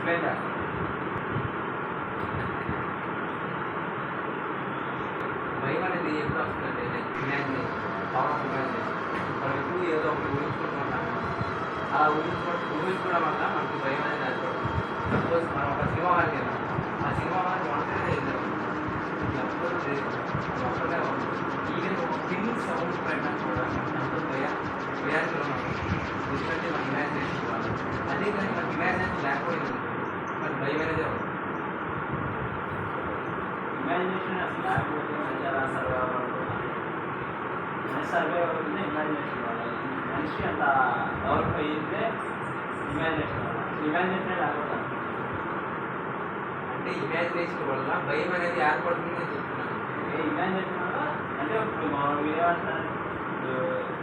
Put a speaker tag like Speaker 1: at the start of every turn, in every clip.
Speaker 1: Explain చేస్తాను. భయం అనేది ఎప్పుడు వస్తుందంటే ఇమాజినేషన్, పవర్ ఆఫ్ ఇమాజినేషన్. మనం ఎప్పుడు ఏదో ఒకటి ఊహించుకుంటున్నాం. అలా ఊహించుకోవడం వల్ల మనకి భయం అనేది ఏర్పడుతుంది. సపోజ్ మనం ఒక సినిమా హాల్కి వెళ్ళాం, ఆ సినిమా హాల్కి ఒంటరిగా వెళ్ళాం, లేకపోతే ఒక్కడే ఈవెన్ ఒక పిన్ సౌండ్ పైన కూడా ఎంతో భయానికి ఉన్నాం. ఎందుకంటే మన ఇమాజినేషన్ వల్ల. అదే కానీ మనకి ఇమాజినేషన్ లేకపోయింది మరి భయం అనేది అవుతుంది.
Speaker 2: ఇమాజినేషన్ అసలు లేకపోతే మనిషి అలా సర్వే అవ్వాలనుకుంటున్నాను. మనిషి సర్వే అవుతుంది ఇమాజినేషన్ వల్ల. మనిషి అంత డెవలప్ అయ్యితే ఇమాజినేషన్ వల్ల. ఇమాజినేషన్ లేకపోతే
Speaker 1: అంటే ఇమాజినేషన్ వల్ల భయం అనేది ఏర్పడుతుంది అని చెప్తున్నాను.
Speaker 2: ఇమాజినేషన్ వల్ల అంటే ఇప్పుడు మనం ఏమంటారు,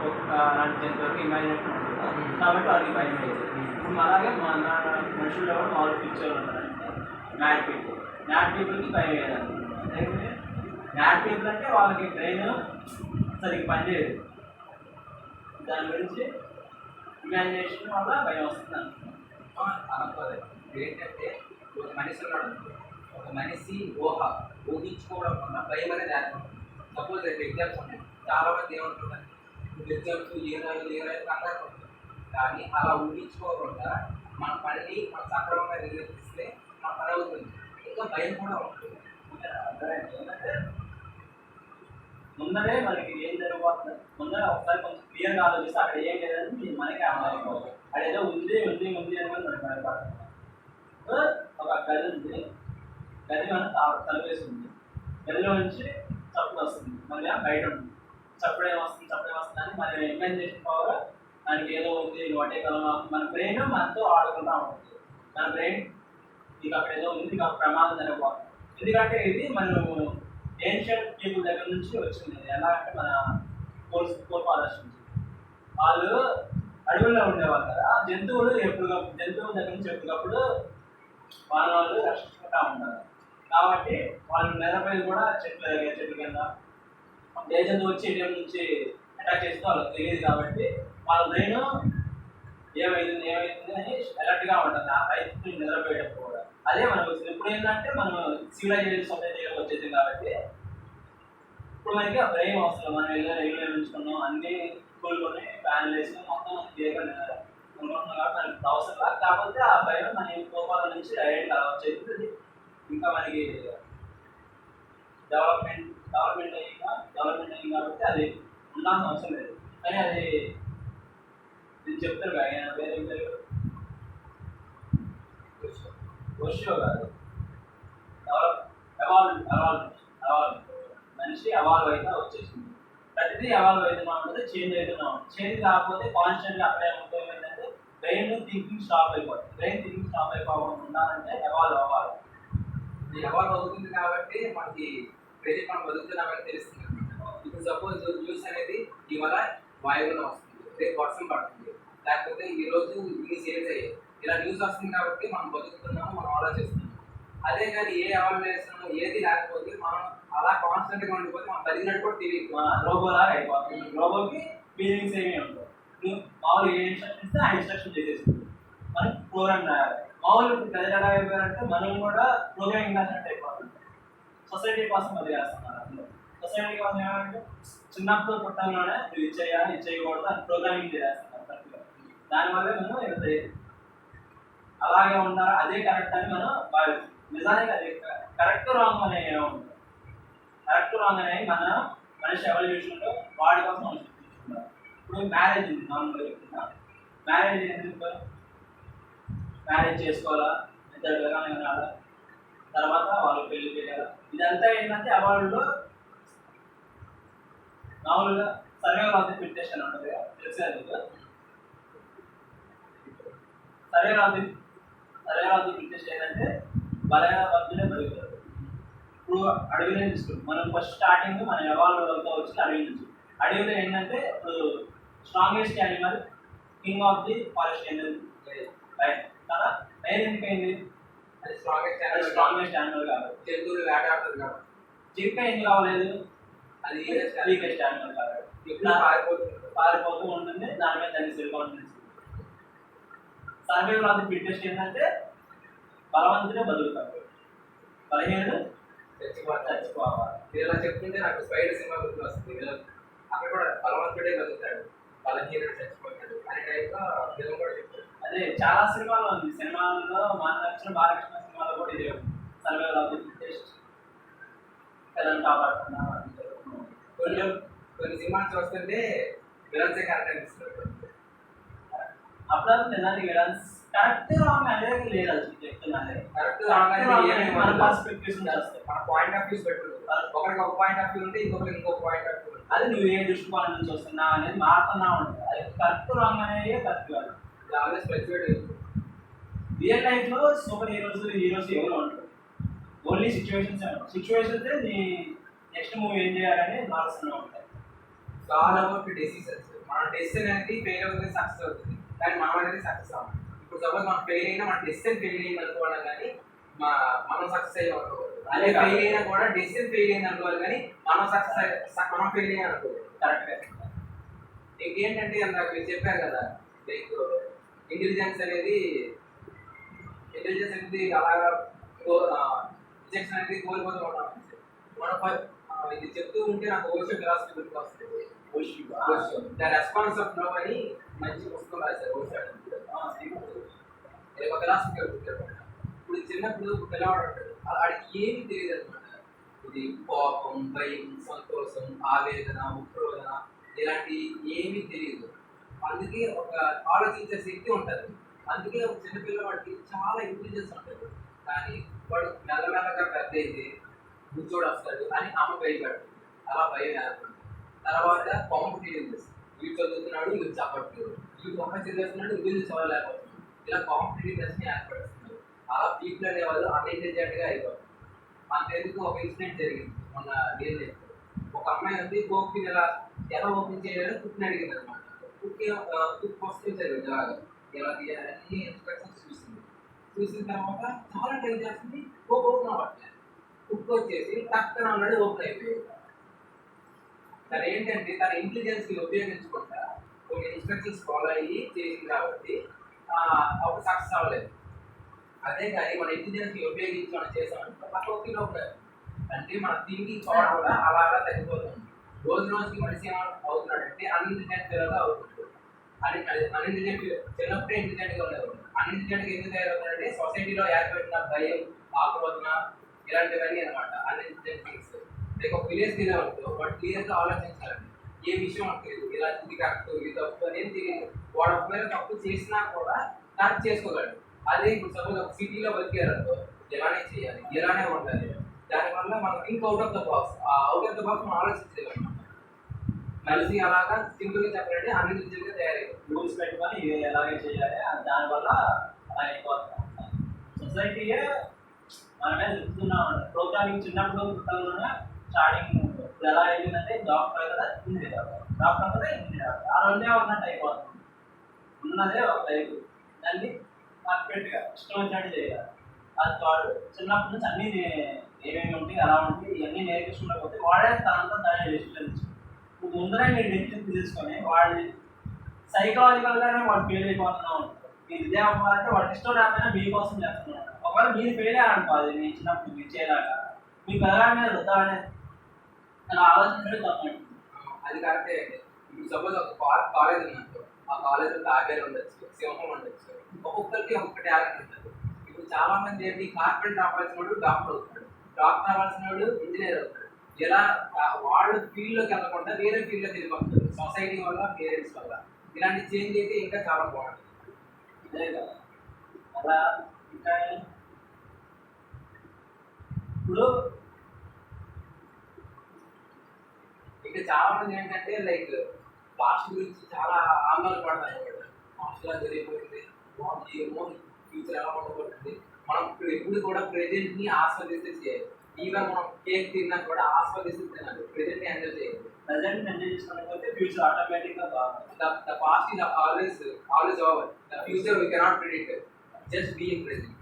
Speaker 2: ఒక్క లాంటి జంతువులకు ఇమాజినేషన్ ఉంటుంది కాబట్టి వాళ్ళకి భయం అయ్యేది. ఇప్పుడు అలాగే మన మనుషుల్లో కూడా మామూలు పిక్చర్లు ఉంటారంటే మ్యాడ్ పీపుల్కి భయం అయ్యేదాన్ని. మ్యాడ్ పీపుల్ అంటే వాళ్ళకి బ్రెయిన్ సరిగ్గా పనిచేయదు. దాని గురించి ఇమాజినేషన్ వల్ల భయం వస్తుంది
Speaker 1: అనుకోలేదు. ఏంటంటే ఒక మనిషి ఉన్నాడు, ఒక మనిషి ఊహించుకోవడం వల్ల భయం అనేది ఏర్పడుతుంది. సపోజ్ ఎగ్జామ్స్ ఉన్నాయి, చాలా మంది ఏమంటున్నారు ఎగ్జామ్స్ ఏ కంగారు పడుతుంది. కానీ అలా ఊహించుకోకుండా మన పనిని మన సక్రమంగా నిర్వర్తిస్తే మన పని అవుతుంది. ఇంకా భయం కూడా ఉంటుంది.
Speaker 2: ఏంటంటే ముందరే మనకి ఏం జరగబోతుంది ముందర ఒకసారి కొంచెం క్లియర్గా ఆలోచిస్తే అక్కడ ఏం లేదని మనకి అర్థమైపోతుంది. అదేదో ఉంది అని మనకి భయపడుతుంది. ఒక గది ఉంది, గది మనం తలపేస్తుంది, గదిలో నుంచి చప్పుడు వస్తుంది, మళ్ళీ బయట ఉంటుంది. చప్పుడే వస్తుంది అని మన ఇమాజినేషన్ పవర్ మనకి ఏదో ఉంది ఒకటే కలం మన బ్రెయిన్ మనతో ఆడుకుంటూ ఉంటుంది. మన బ్రెయిన్ నీకు అక్కడ ఏదో ఉంది, నీకు ప్రమాదం జరగబోతుంది. ఎందుకంటే ఇది మనం ఏన్షియంట్ పీపుల్ దగ్గర నుంచి వచ్చింది. ఎలా అంటే మన ఫోర్ ఫాదర్స్ నుంచి. వాళ్ళు అడవుల్లో ఉండేవాళ్ళు కదా, జంతువుల దగ్గర నుంచి ఎప్పటికప్పుడు వాళ్ళు రక్షించుకుంటూ ఉంటారు. కాబట్టి వాళ్ళు నిద్రపోయి కూడా చెట్ల కింద ఏ జంతువు వచ్చి ఇండియా నుంచి అటాక్ చేస్తే వాళ్ళకి తెలియదు. కాబట్టి వాళ్ళ బ్రెయిన్ ఏమైతుంది అని అలర్ట్గా ఉంటుంది ఆ రైతు నిద్రపోయేటప్పుడు కూడా. అదే మనకు వచ్చింది. ఇప్పుడు ఏంటంటే మనం సివిలైజేషన్ సొసైటీలోకి వచ్చేది కాబట్టి ఇప్పుడు మనకి ఆ బ్రెయిన్ అవసరం. మనం ఇల్లు నిర్మించుకున్నాం, అన్ని స్కూల్లోనే ఫ్యాన్లు వేసి మొత్తం క్లియర్గా ఉంటున్నాం కాబట్టి మనకి అవసరం. కాకపోతే ఆ భయం మన కోపాల నుంచి డైరెక్ట్గా వచ్చేది. ఇంకా మనకి డెవలప్మెంట్ అయ్యింది కాబట్టి అది ఉండాల్సిన అవసరం లేదు. కానీ అది నేను చెప్తారు కదా, ఆయన పేరు ఏం పేరు, ఓషియో కాదు, మనిషి అవాల్వ్ అయితే వచ్చేసింది. ప్రతిదీ అవాల్వ్ అవుతున్నా ఉంటుంది, చేంజ్ అవుతున్నా ఉంటుంది. చేంజ్ కాకపోతే కాన్స్టెంట్గా అక్కడే ఏంటంటే బ్రెయిన్ థింకింగ్ స్టాప్ అయిపోతుంది. బ్రెయిన్ థింకింగ్ స్టాప్ అయిపోకుండా ఉండాలంటే ఎవాల్వ్ అవ్వాలి.
Speaker 1: ఎవాల్వ్ అవుతుంది కాబట్టి మనకి ప్రెజెంట్ మనం బతుకుతున్నామని తెలుస్తుంది. ఇప్పుడు సపోజ్ న్యూస్ అనేది ఇవాళ వాయువులో వస్తుంది, రేపు వర్షం పడుతుంది, లేకపోతే ఈరోజు ఇన్ని సేల్స్ అయ్యాయి, ఇలా న్యూస్ వస్తుంది కాబట్టి మనం బతుకుతున్నాము, మనం ఆలోచిస్తున్నాం. అదే కానీ ఏ అవాల్వేషన్ ఏది లేకపోతే మనం అలా కాన్స్టెంట్గా ఉండిపోతే మనం బతికినట్టు కూడా తెలియదు.
Speaker 2: మన రోబోలాగా అయిపోతుంది. రోబోకి ఫీలింగ్స్ ఏమీ ఉండవు. మామూలు ఏ ఇన్స్ట్రక్షన్ ఇస్తే ఆ ఇన్స్ట్రక్షన్ చేసేస్తుంది. మనకి ప్రోగ్రామ్ రాయాలి. మామూలు ప్రజలు ఎలా అయిపోయారంటే మనం కూడా ప్రోగ్రామింగ్ రాసినట్టు అయిపోతుంది. సొసైటీ కోసం అది చేస్తున్నారు. అందులో సొసైటీ కోసం ఏమంటే చిన్నప్పుడు పుట్టంలోనే ఇది ఇచ్చేయాలి, ఇది చేయకూడదు అని ప్రోగ్రామింగ్ చేస్తున్నారు కరెక్ట్గా. దానివల్ల మనం ఇది అలాగే ఉండాలి, అదే కరెక్ట్ అని మనం భావిస్తాం. నిజానికి అది కరెక్ట్ రాంగ్ అనే ఉంటుంది. కరెక్ట్ రాంగ్ అనేవి మనిషి ఎవల్యూషన్లో వాడి కోసం ఆలోచించుకుంటారు. ఇప్పుడు మ్యారేజ్ ఉంది, నార్మల్గా చెప్తున్నా. మ్యారేజ్ ఎందుకు మ్యారేజ్ చేసుకోవాలా, ఇద్దరు విధానం, తర్వాత వాళ్ళు పెళ్లి చేయాలి. ఇదంతా ఏంటంటే అవార్డులో మామూలుగా సర్వేవల్ ఆఫ్ ది ఫిట్టెస్ట్ అని ఉంటుంది కదా, తెలిసే మీకు. సర్వేవల్ ఆఫ్ ది ఫిట్టెస్ట్ ఏంటంటే బలమైన వర్గులే పెరుగుతారు. ఇప్పుడు అడవిలో తీసుకుంటాం మనం. ఫస్ట్ స్టార్టింగ్ మనం ఎవాల్వ్తో వచ్చింది అడవి నుంచి. అడవిలో ఏంటంటే ఇప్పుడు strongest animal, king of the forest ఏంటంటే రైట్ కదా. రైన్ ఎందుకైంది?
Speaker 1: అది స్ట్రాంగెస్ట్ యానిమల్ కాబట్టి.
Speaker 2: జంతువులు వేటాడుతుంది కాబట్టి. జింక ఎందుకు కావలేదు? అది వీకెస్ట్ యానిమల్ కాబట్టి. ఇప్పుడు పారిపోతూ ఉంటుంది, దాని మీద దాన్ని cell confidence. Survival of the fittest ఏంటంటే బలవంతుడే బతుకుతాడు, బలహీనుడు
Speaker 1: చచ్చిపోతాడు.
Speaker 2: చచ్చిపోవాలి.
Speaker 1: మీరు ఇలా చెప్తుంటే నాకు స్పైడర్ సినిమా గుర్తు వస్తుంది. అక్కడ కూడా బలవంతుడే బతుకుతాడు, బలహీనుడు చచ్చిపోతాడు అనే టైప్లో ఫిల్మ్ కూడా చెప్తాడు.
Speaker 2: అదే చాలా సినిమాలో ఉంది. సినిమాల్లో మన నచ్చిన బాలకృష్ణ సినిమాలో కూడా ఇదే ఉంది. సర్వేలో పిల్లల్ని కాపాడుతున్నా
Speaker 1: కొన్ని కొన్ని సినిమాలు చూస్తుంటే విలన్సే కరెక్ట్ అనిపిస్తుంది.
Speaker 2: అప్పుడు నిజానికి విలన్స్ కరెక్ట్ రాంగ్ అనేది లేదు అసలు చెప్తున్నాను.
Speaker 1: కరెక్ట్
Speaker 2: మన పర్స్పెక్టివ్స్ వస్తాయి,
Speaker 1: మన పాయింట్ ఆఫ్ వ్యూస్ పెట్టుకుంటారు. ఒకరికి ఒక పాయింట్ ఆఫ్ వ్యూ ఉంటే ఇంకొకరికి ఇంకొక పాయింట్ ఆఫ్ వ్యూ ఉంటుంది.
Speaker 2: అది నువ్వు ఏ దృష్టికోణం నుంచి వస్తున్నావు అనేది మారుతున్నా ఉంటుంది. అది కరెక్ట్ రాంగ్ అనేది కరెక్ట్ కాదు.
Speaker 1: Always fluctuate.
Speaker 2: రియల్ లైఫ్ లో సూపర్ హీరోస్ ఎవరు ఉంటారు, ఓన్లీ సిచ్యువేషన్స్ నీ నెక్స్ట్ మూవీ ఏం చేయాలని మారుస్తూనే ఉంటాయి.
Speaker 1: చాలా వరకు డెసిషన్స్, మన డెసిషన్ అనేది ఫెయిల్ అవుతుంది, సక్సెస్ అవుతుంది, కానీ మనం అనేది సక్సెస్ అవ్వాలి. ఇప్పుడు సపోజ్ మనం ఫెయిల్ అయినా మన డెసిషన్ ఫెయిల్ అయింది అనుకోవాలి, కానీ మనం సక్సెస్ అయ్యి అనుకోవాలి. అదే ఫెయిల్ అయినా కూడా డెసిషన్ ఫెయిల్ అయింది అనుకోవాలి, కానీ మనం మనం ఫెయిల్ అయ్యి అనుకోవాలి. కరెక్ట్గా ఇంకేంటంటే నాకు మీరు చెప్పారు కదా, లైక్ ఇంటెలిజెన్స్ అనేది అలాగా రిజెక్షన్ అనేది కోల్పోతూ ఉంటాం. మనం ఇది చెప్తూ ఉంటే నాకు ఓషో ఫిలాసఫీ గుర్తు వస్తుంది. ద రెస్పాన్స్ ఆఫ్ లవ్ అని మంచి పుస్తకం రాశారు ఓషో. ఒక ఫిలాసఫీ గుర్తు. ఇప్పుడు చిన్నప్పుడు పిల్లవాడు ఉంటాడు, వాడికి ఏమి తెలియదు అనమాట. ఇది కోపం, భయం, సంతోషం, ఆవేదన, ఉక్రోధన ఇలాంటి ఏమీ తెలియదు. అందుకే ఒక ఆలోచించే శక్తి ఉంటుంది. అందుకే ఒక చిన్నపిల్లవాడికి చాలా ఇంటెలిజెన్స్ ఉంటుంది. కానీ వాడు మెల్లమెల్లగా పెద్ద అయితే కూర్చోడు వస్తాడు అని అమ్మ భయపడుతుంది. అలా భయం ఏర్పడుతుంది. తర్వాత కాంపిటేటివ్నెస్, వీడు చదువుతున్నాడు వీళ్ళు చెప్పట్లేదు, వీళ్ళు ఒక చదివేస్తున్నాడు వీళ్ళు చదవలేకపోతున్నాడు, ఇలా కాంపిటేటివ్నెస్ని ఏర్పడుతున్నారు. అలా పీపుల్ అనేవాళ్ళు అన్ఇంటెలిజెంట్గా అయిపోతుంది. అంతేందుకు ఒక ఇన్సిడెంట్ జరిగింది మొన్న రియల్ లైఫ్. ఒక అమ్మాయి ఉంది కోక్ని ఎలా ఓపెన్ చేయాలని కుక్ని అడిగింది అనమాట. కుక్ వస్తుంది జరిగింది అలాగా ఎలా తీయాలి అన్ని ఇన్స్ట్రక్షన్స్ చూసింది. చూసిన తర్వాత చాలా ట్రై చేస్తుంది, ఓపెన్ అవ్వట్లేదు. కుక్ వచ్చేసి టక్కన అన్నాడు ఓపెన్ అయిపోయింది. తను ఏంటంటే తన ఇంటెలిజెన్స్ని ఉపయోగించుకుంటా కొన్ని ఇన్స్ట్రక్షన్స్ ఫాలో అయ్యి చేసింది కాబట్టి అప్పుడు సక్సెస్ అవ్వలేదు. అదే కానీ మన ఇంటెలిజెన్స్ని ఉపయోగించి మనం చేసామంటే పక్క ఒత్తిలో ఉంటారు. అంటే మన థింకింగ్ పవర్ కూడా అలా అలా తగ్గిపోతుంది. రోజు రోజుకి మనిషి అవుతున్నాడంటే అన్ఇంటెలిజెంట్ అవుతున్నాడు. అన్ఇంటెలిజెంట్ చిన్నప్పుడే ఇంటెలిజెంట్గా ఉండేవాడు. అన్ఇంటెలిజెంట్గా ఎందుకు తయారవుతాడంటే సొసైటీలో ఏర్పడిన భయం, ఆక్రోధన ఇలాంటివన్నీ అనమాట అన్ఇంటెలిజెంట్ థింగ్స్. లైక్ ఒక విలేజ్ తెలియవచ్చు, వాడు క్లియర్గా ఆలోచించాలండి. ఏ విషయం మనకు తెలియదు, ఇలా ఇది కరెక్ట్ ఇది తప్పు అనేది తెలియదు. వాడు ఒకవేళ తప్పు చేసినా కూడా కరెక్ట్ చేసుకోగలడు. అదే ఇప్పుడు సపోజ్ ఒక సిటీలో బతికారనుకో, ఎలానే చేయాలి, ఎలానే ఉండాలి. దానివల్ల మనం think out of the box, ఆ అవుట్ ఆఫ్ ద బాక్స్ మనం ఆలోచించలేము. కలిసి అలాగా సింపుల్గా చెప్పాలంటే అన్ఇంటెలిజెంట్గా తయారయ్యారు.
Speaker 2: రూల్స్ పెట్టుకొని ఇది ఎలాగే చేయాలి, దానివల్ల అలా అయిపోతుంది. సొసైటీయే మన మీద చెప్తున్నాం. ప్రోగ్రామింగ్ చిన్నప్పుడు పుట్టంలోనే స్టార్టింగ్ ఇప్పుడు ఎలా అయిపోయిందంటే డాక్టర్ కదా ఇంజనీర్, డాక్టర్ కదా ఇంజనీర్, ఆ రెండే ఉన్నట్టు అయిపోతుంది. ఉన్నదే ఒక టైపు, దాన్ని పర్ఫెక్ట్గా ఇష్టం వచ్చినట్టు చేయాలి. అది కాదు చిన్నప్పటి నుంచి అన్నీ ఏమేమి ఉంటాయి అలా ఉంటాయి ఇవన్నీ నేర్పించుకుంటూ వాడే తనంతా తయారు డెసిషన్ నువ్వు ముందరే మీరు డెసిషన్ తీసుకొని వాడి సైకలాజికల్గానే వాడు ఫెయిల్ అయిపోతున్నా ఉంటాడు. మీరు ఇదే అవ్వాలంటే వాడు ఇష్టం రాకపోయినా మీకోసం చేస్తున్నాడు. ఒకవేళ మీరు ఫెయిల్ అయ్యాలనుకోవాలి, నేను చిన్నప్పుడు మీరు చేయలేక మీకు పెద్దగా మీద వద్దామనే ఆలోచించడం తప్పండి.
Speaker 1: అది కరెక్టే అండి. ఇప్పుడు సపోజ్ ఒక కాలేజ్ ఉందనుకో, ఆ కాలేజ్లో తాబేలు ఉండొచ్చు, సింహం ఉండొచ్చు, ఒక్కొక్కరికి ఒక్కొక్క టాలెంట్ ఉంటుంది. ఇప్పుడు చాలా మంది ఏంటి కార్పెంటర్ అవ్వాల్సిన వాడు డాక్టర్ అవుతాడు, డాక్టర్ అవ్వాల్సిన వాడు ఇంజనీర్ అవుతాడు. ఇలా వాళ్ళు ఫీల్డ్లోకి వెళ్ళకుండా వేరే ఫీల్డ్లోకి వెళ్ళిపోతారు సొసైటీ వల్ల, పేరెంట్స్ వల్ల. ఇలాంటి చేంజ్ అయితే ఇంకా చాలా బాగుంటుంది.
Speaker 2: అదే కదా. అలా ఇంకా ఇప్పుడు
Speaker 1: ఇంకా చాలా మంది ఏంటంటే లైక్ పాస్ట్ గురించి చాలా ఆందోళన పడతారు. పాస్ట్ లా జరిగిపోయింది, ఏమో ఫ్యూచర్ ఎలా ఉండబోతుంది. మనం ఎప్పుడు కూడా ప్రెజెంట్ ని ఆస్వాదిస్తే చేయాలి. ఈవెన్ మనం కేక్ తిన్నా కూడా ఆస్వాదిస్తే తినాలి, ప్రెజెంట్ ని ఎంజాయ్ చేయాలి.
Speaker 2: ప్రెజెంట్ ఎంజాయ్ చేసుకోకపోతే ఫ్యూచర్ ఆటోమేటిక్గా బాగుంటుంది.
Speaker 1: The past is always over. The future we cannot predict. Just be in present.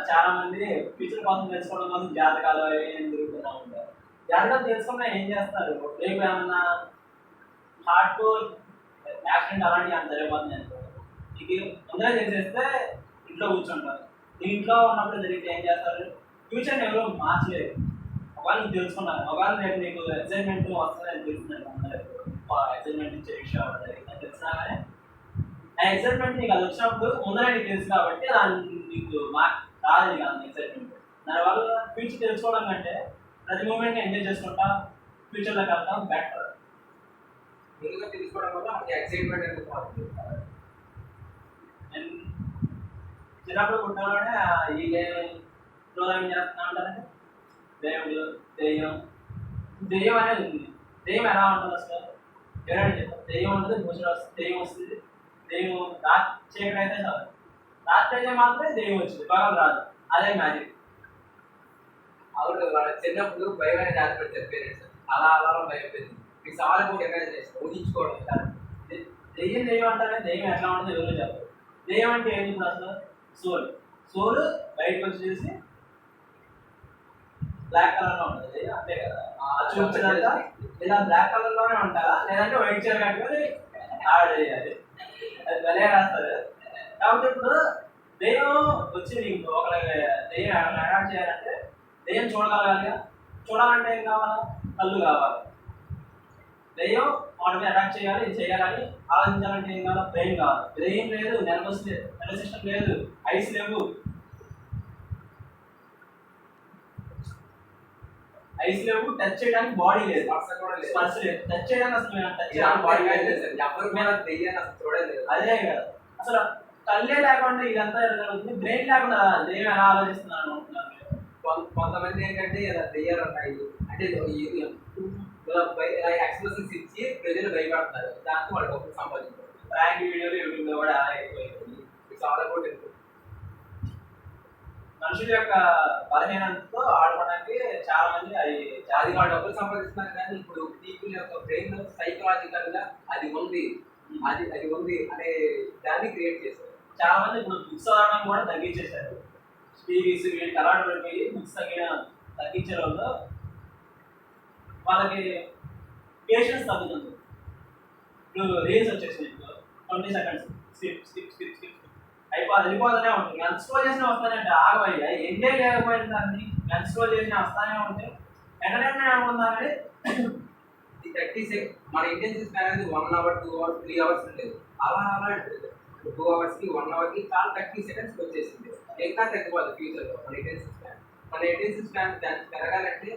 Speaker 2: చాలా మంది ఫ్యూచర్ కోసం తెలుసుకోవడం కోసం జాతకాలు ఏం తిరుగుతూ ఉంటారు. జాతకాలు తెలుసుకున్నా ఏం చేస్తారు, రేపు ఏమన్నా హార్ట్ యాక్సిడెంట్ అలాంటివి అంత జరిగిపోతుంది అనుకో, మీకు ముందే తెలిసేస్తే ఇంట్లో కూర్చుంటారు. దీంట్లో ఉన్నప్పుడు జరిగితే ఏం చేస్తారు, ఫ్యూచర్ని ఎవరు మార్చలేరు. ఒకవేళ నీకు తెలుసుకున్నాను, ఒకవేళ రేపు నీకు ఎగ్జైట్మెంట్ వస్తుందని తెలిసిందండి, అందరూ ఎగ్జైట్మెంట్ ఇచ్చే విషయం జరిగిందని తెలిసినా కానీ ఆ ఎగ్జైట్మెంట్ నీకు అది వచ్చినప్పుడు ముందరే నీకు తెలుసు కాబట్టి దాన్ని నీకు రాదు కాదు ఎగ్జైట్మెంట్. దానివల్ల ఫ్యూచర్ తెలుసుకోవడం కంటే ప్రతి మూమెంట్ని ఎంజాయ్ చేసుకుంటా ఫ్యూచర్లోకి వెళ్తాం బెటర్.
Speaker 1: ముందుగా తెలుసుకోవడం వల్ల మనకి ఎక్సైట్మెంట్ ఎందుకు వస్తుంది.
Speaker 2: నేను చిన్నప్పుడు పుట్టినలోనే ఈ ప్రోగ్రామింగ్ చేస్తున్నా ఉంటారంటే దేవుడు దెయ్యం అనేది ఉంది. దెయ్యం ఎలా ఉంటుంది అసలు ఎవరైనా చెప్పారు? దెయ్యం ఉంటుంది, భూషణ వస్తుంది, దెయ్యం వస్తుంది. దెయ్యం రాత్రి చీకటి అయితే చాలు, రాత్రి అయితే మాత్రమే దెయ్యం వచ్చింది, పగలు రాదు. అదే మ్యాజిక్.
Speaker 1: అవును, వాళ్ళ చిన్నప్పుడు భయం అనేది ఆశపడతారు పేరెంట్స్, అలా అలా భయపడింది. మీకు సవాల్ కూడా ఎంకరేజ్ చేస్తారు, ఊహించుకోవడం సార్.
Speaker 2: దెయ్యం అంటారే, దెయ్యం ఎట్లా ఉంటుందో ఎవరు చెప్పారు. దెయ్యం అంటే ఏంటి ఇప్పుడు అసలు? సోల్ బయటకు వచ్చేసి బ్లాక్ కలర్ లో ఉంటుంది అంతే కదా. చూపించినంత ఇలా బ్లాక్ కలర్ లోనే ఉంటారా, లేదంటే వైట్ చీర కట్టుకొని ఆడ చేయాలి. అది భలే రాస్తారు. కాబట్టి ఇప్పుడు దెయ్యం వచ్చి నీకు ఒకరికి దెయ్యం అటాక్ చేయాలంటే దెయ్యం చూడగలగాలి. చూడాలంటే ఏం కావాలి? కళ్ళు కావాలి. దెయ్యం వాటిని అటాక్ చేయాలి, ఇది చేయాలని ఆలోచించాలంటే ఏం కావాలి? బ్రెయిన్ కావాలి. బ్రెయిన్ లేదు, నర్వస్ సిస్టమ్ లేదు, ఐస్ లేవు. ఐస్ లేవు, టచ్ చేయడానికి బాడీ లేదు, స్పర్శ లేదు. టచ్ చేయడానికి అసలు టచ్ చేయడానికి బాడీ లేదు,
Speaker 1: చూడలేదు.
Speaker 2: అదే కదా అసలు. కళ్ళే లేకుండా ఇదంతా జరుగుతుంది, బ్రెయిన్ లేకుండా దెయ్యం ఎలా ఆలోచిస్తున్నాను అనుకుంటున్నాను.
Speaker 1: కొంతమంది ఏంటంటే ఇలా దెయ్యాలు ఉన్నాయి అంటే ఎక్స్ప్రెషన్స్ ఇచ్చి ప్రజలు భయపడతారు, దాంతో వాళ్ళు గొప్ప సంపాదించారు.
Speaker 2: ప్రాంక్ వీడియోలు యూట్యూబ్లో కూడా అలా ఎక్కువైపోయింది.
Speaker 1: చాలా కూడా
Speaker 2: మనుషుల యొక్క బలహీనతతో ఆడుకోవడానికి చాలా మంది
Speaker 1: అది వాళ్ళు డబ్బులు సంపాదిస్తున్నారు. కానీ ఇప్పుడు పీపుల్ యొక్క బ్రెయిన్ సైకలాజికల్ గా అది ఉంది అది ఉంది అనే దాన్ని క్రియేట్ చేశారు.
Speaker 2: చాలా మంది ఇప్పుడు బుక్స్ చదవడం కూడా తగ్గించేశారు. టీవీస్ వీళ్ళకి అలవాటు పడిపోయి బుక్స్ తగ్గించే వాళ్ళు వాళ్ళకి పేషెన్స్ తగ్గుతుంది. ఇప్పుడు రీల్స్ వచ్చేసినాయి, 20 seconds స్కిప్ వెళ్ళిపోతూనే ఉంటుంది. ఎంత స్క్రోల్ చేసినా వస్తానంటే ఆగబోయి ఎంజాయ్ లేకపోయిన దాన్ని ఎంత స్క్రోల్ చేసినా వస్తానే ఉంటే ఎంటర్టైన్మెంట్ అనుకుందాం. కానీ
Speaker 1: 30 seconds మన ఇంటెన్సివ్ స్పాన్ అనేది 1 hour 2 hours 3 hours ఉండేది. అలా 2 hours కి 1 hour కి చాలా 30 seconds వచ్చేసింది. ఇంకా తగ్గిపోతుంది ఫ్యూచర్లో మన ఇంటెన్సివ్ స్పాన్. మన ఇంటెన్సివ్ స్పాన్ పెరగాలంటే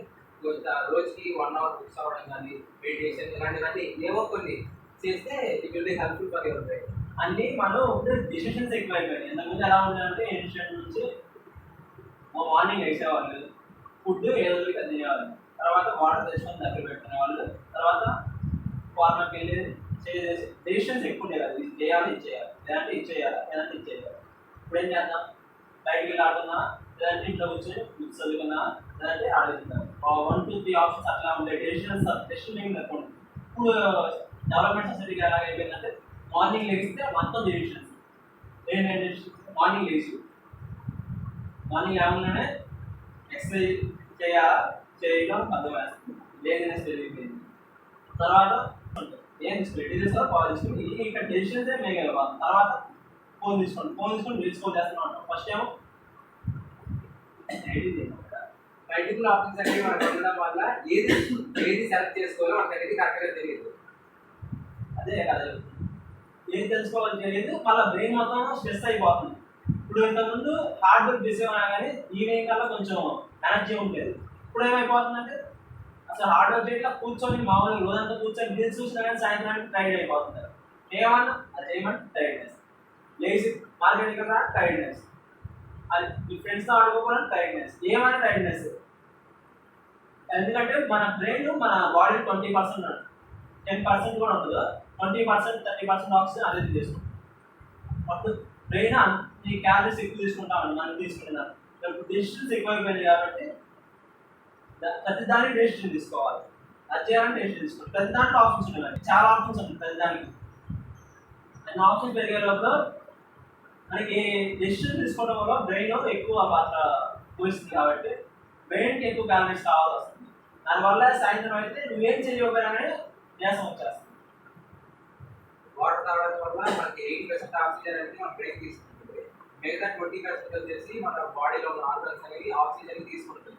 Speaker 1: రోజుకి 1 hour బుక్స్ అవ్వడం కానీ మెడిటేషన్ ఇలాంటివన్నీ ఏవో కొన్ని చేస్తే it will be helpful for your brain.
Speaker 2: అన్నీ మనం డిసిషన్స్ ఎక్కువ అయిపోయాయి. ఎంతమంది ఎలా ఉండాలంటే ఇన్స్టెంట్ నుంచి మార్నింగ్ వేసేవాళ్ళు, ఫుడ్ ఏదో తినేవాళ్ళు, తర్వాత వాటర్ తెచ్చుకొని దగ్గర పెట్టుకునే వాళ్ళు, తర్వాత ఫార్మర్కి వెళ్ళేది చేసేసి డెసిషన్స్ ఎక్కువ ఉండేవి. అది ఇది చేయాలి, ఇది చేయాలి, లేదంటే ఇది చేయాలి, లేదంటే ఇది చేయాలి. ఇప్పుడు ఏం చేద్దాం? బయటికి వెళ్ళి ఆడుతున్నా, లేదంటే ఇంట్లో కూర్చొని బుక్స్ చదువుకున్నా, లేదంటే ఆడుతున్నాం. 1 2 3 ఆప్షన్స్ అట్లా ఉంటాయి. డెసిషన్ మేకింగ్ ఎక్కువ ఉంటుంది. ఇప్పుడు డెవలప్మెంట్ సొసైటీకి ఎలా అయిపోయిందంటే మార్నింగ్ లేస్తే మొత్తం డెసిషన్స్. ఏంటంటే మార్నింగ్ లేవగానే ఎక్సర్సైజ్ చేయడం అర్థమేస్తుంది, లేజినెస్ పెరిగిపోయింది. తర్వాత ఏం స్ప్రెడ్ తీసుకోవాలి, కాల్ తీసుకుని ఇక్కడ డెసిషన్సే మేగలవాలి. తర్వాత ఫోన్ తీసుకొని రీల్స్కోల్ చేస్తూనే ఉంటాం. ఫస్ట్ ఏమో
Speaker 1: మల్టిపుల్ ఆప్షన్స్ అనేవి మనకు ఉండడం వల్ల ఏది సెలెక్ట్ చేసుకోవాలో మనకు అనేది కరెక్ట్గా తెలియదు.
Speaker 2: అదే కదా, ఏం తెలుసుకోవాలని తెలియదు. మళ్ళీ బ్రెయిన్ మొత్తం స్ట్రెస్ అయిపోతుంది. ఇప్పుడు ఇంతకుముందు హార్డ్ వర్క్ చేసేవన్నా కానీ ఈవినింగ్ కల్లా కొంచెం ఎనర్జీ ఉండేది. ఇప్పుడు ఏమైపోతుందంటే అసలు హార్డ్ వర్క్ చేయట్లా, కూర్చొని మామూలుగా రోజంతా కూర్చొని రీల్స్ చూసినా కానీ సాయంత్రానికి టైర్డ్ అయిపోతున్నారు. ఏమన్నా అది చేయమంటే టైర్డ్నెస్, లేజీ మార్కెట్కి రా టైర్డ్నెస్, అది మీ ఫ్రెండ్స్తో ఆడుకోవాలని టైర్డ్నెస్, ఏమైనా టైర్డ్నెస్. ఎందుకంటే మన బ్రెయిన్ మన బాడీ 20%, 10% కూడా ఉండదు. 20% 30% ఆక్సిజన్ అదే తీసుకుంటాం. అప్పుడు బ్రెయిన్ ఈ క్యాలరీస్ ఎక్కువ తీసుకుంటామని మనం తీసుకుంటున్నాం. ఇప్పుడు డెసిషన్స్ ఎక్కువ అయిపోయింది కాబట్టి ప్రతి దానికి డెసిషన్ తీసుకోవాలి. అది చేయాలంటే డెసిషన్ తీసుకోవాలి. ప్రతి దాంట్లో ఆప్షన్స్ ఉన్నాయి, చాలా ఆప్షన్స్ ఉంటాయి ప్రతి దానికి. అన్ని ఆప్షన్స్ పెరిగే లోపల మనకి డెసిషన్ తీసుకోవడం వల్ల బ్రెయిన్ ఎక్కువ పాత్ర పోయిస్తుంది కాబట్టి బ్రెయిన్కి ఎక్కువ క్యాలరీస్ కావాల్సి వస్తుంది. దానివల్ల సాయంత్రం అయితే నువ్వేం చేయకపోయినా నీరసం వచ్చేస్తుంది.
Speaker 1: వాటర్ తాగడం వల్ల మనకి 80% ఆక్సిజన్ అనేది మన బ్రెయిన్ తీసుకుంటుంది. మిగతా 20% వచ్చేసి మన బాడీలో ఉన్న ఆర్గన్స్ అనేవి ఆక్సిజన్ తీసుకుంటుంది.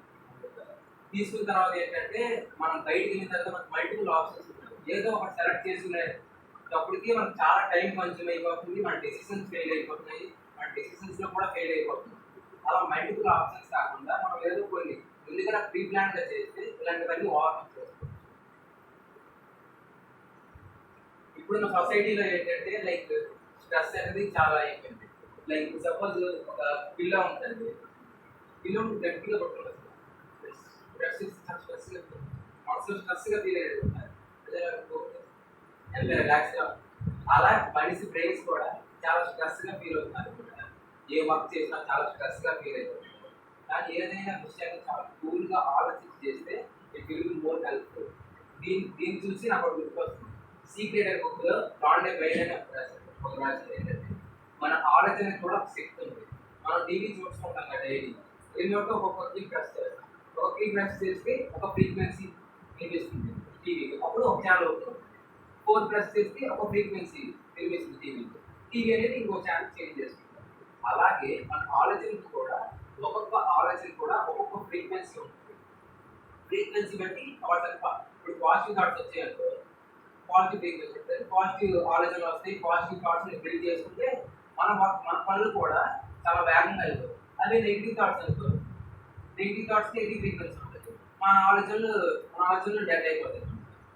Speaker 1: తీసుకున్న తర్వాత ఏంటంటే మనం బయటికి వెళ్ళిన తర్వాత మనకు మల్టిపుల్ ఆప్షన్స్ ఉంటాయి. ఏదో ఒకటి సెలెక్ట్ చేసుకునేటప్పటికి మనకు చాలా టైం కన్స్యూమ్ అయిపోతుంది, మన డెసిషన్స్ ఫెయిల్ అయిపోతున్నాయి, మన డెసిషన్స్లో కూడా ఫెయిల్ అయిపోతుంది. అలా మల్టిపుల్ ఆప్షన్స్ కాకుండా మనం ఏదో కొన్ని ముందుగా ప్రీ ప్లాన్గా చేస్తే ఇలాంటివన్నీ ఓవర్కమ్ చేసుకోవచ్చు. ఇప్పుడున్న సొసైటీలో ఏంటంటే లైక్ స్ట్రెస్ అనేది చాలా అయిపోయింది. లైక్ సపోజ్ ఒక పిల్ల ఉంటుంది, పిల్ల గట్టిగా కొట్టుకుంటుంది, మనసులో స్ట్రెస్గా ఫీల్ అయ్యేది ఎంత రిలాక్స్గా. అలా మనిషి బ్రెయిన్స్ కూడా చాలా స్ట్రెస్గా ఫీల్ అవుతున్నారు. ఏ వర్క్ చేసినా చాలా స్ట్రెస్గా ఫీల్ అవుతుంది. కానీ ఏదైనా విషయాన్ని చాలా కూల్గా ఆలోచించి చేస్తే it will be more helpful. దీన్ని చూసి నాకు ఒకటి గుర్తొస్తుంది. సీక్రెట్ అనే బుక్లో రాండే బైన్ అని ఒక రాశారు ఏంటంటే మన ఆలోచనకి కూడా ఒక శక్తి ఉంది. మనం టీవీ చూసుకుంటాం కదా డైలీ, రిమోట్తో ఒక్కొక్క క్లిక్ ప్రెస్ చేస్తాం, ఒక క్లిక్ ప్రెస్ చేస్తే ఒక ఫ్రీక్వెన్సీ వినిపిస్తుంది టీవీకి, అప్పుడు ఒక ఛానల్ అవుతుంది. 4 ప్రెస్ చేస్తే ఒక ఫ్రీక్వెన్సీ వినిపిస్తుంది టీవీకి, టీవీ అనేది ఇంకో ఛానల్ చేంజ్ చేస్తుంది. అలాగే మన ఆలోచనకు కూడా ఒక్కొక్క ఫ్రీక్వెన్సీ ఉంటుంది. ఫ్రీక్వెన్సీ బట్టి ఇప్పుడు పాజిటివ్ థాట్స్ వచ్చాయనుకో పాజిటివ్ ఫ్రీక్వెన్సీ ఉంటుంది, పాజిటివ్ ఆలోచనలు వస్తాయి, పాజిటివ్ థాట్స్ని బిల్డ్ చేసుకుంటే మన పనులు కూడా చాలా వేగంగా అయిపోతాయి. అదే నెగిటివ్ థాట్స్ అనుకో, నెగిటివ్ థాట్స్ నెగిటివ్ ఫ్రీక్వెన్సీ ఉంటుంది, మన ఆలోచనలు డెడ్ అయిపోతాయి.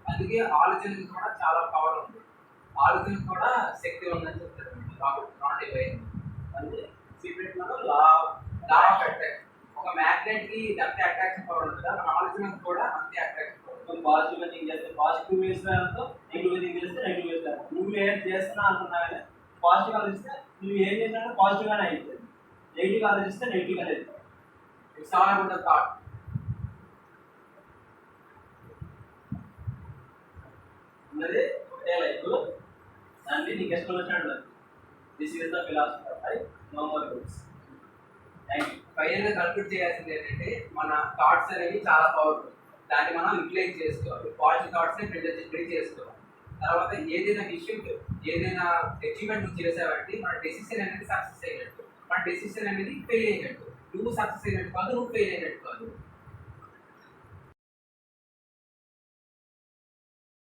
Speaker 1: అందుకే ఆలోచనకి కూడా చాలా పవర్ ఉంది, ఆలోచనకు కూడా శక్తి ఉందని చెప్తారు రాండే బైన్. అంటే సీక్రెట్ లా ఆఫ్ అట్రాక్షన్. ఒక మ్యాగ్నెట్ కి ఎంత అట్రాక్షన్ పవర్ ఉంటుందో మన ఆలోచనకు కూడా అంతే అట్రాక్షన్ పవర్.
Speaker 2: పాజిటివ్ గా థింక్ చేస్తే పాజిటివ్ వేస్ వేయాలంతో, నెగిటివ్ థింక్ చేస్తే నెగిటివ్ వేస్ వేయాలి. నువ్వు ఏం చేస్తున్నా అనుకున్నా కానీ పాజిటివ్ ఆలోచిస్తే నువ్వు ఏం చేసినా పాజిటివ్ గానే అవుతుంది, నెగిటివ్ ఆలోచిస్తే నెగిటివ్ గానే అవుతుంది.
Speaker 1: It's all about the thought.
Speaker 2: ఉన్నది ఒకటే లైఫ్, దాన్ని నీకు ఇష్టం వచ్చినట్టు. This is the philosophy right, no more books. Thank you.
Speaker 1: ఫైనల్గా కన్క్లూడ్ చేయాల్సింది ఏంటంటే మన థాట్స్ అనేవి చాలా పవర్ఫుల్, దాన్ని మనం యూటిలైజ్ చేసుకోవాలి. పాజిటివ్ థాట్స్ని బిల్డ్ చేసుకోవాలి. తర్వాత ఏదైనా విషయం, ఏదైనా అచీవ్మెంట్ నువ్వు చేసావంటే మన డెసిషన్ అనేది సక్సెస్ అయినట్టు, మన డెసిషన్ అనేది ఫెయిల్ అయినట్టు. నువ్వు సక్సెస్ అయినట్టు కాదు, నువ్వు ఫెయిల్ అయినట్టు కాదు.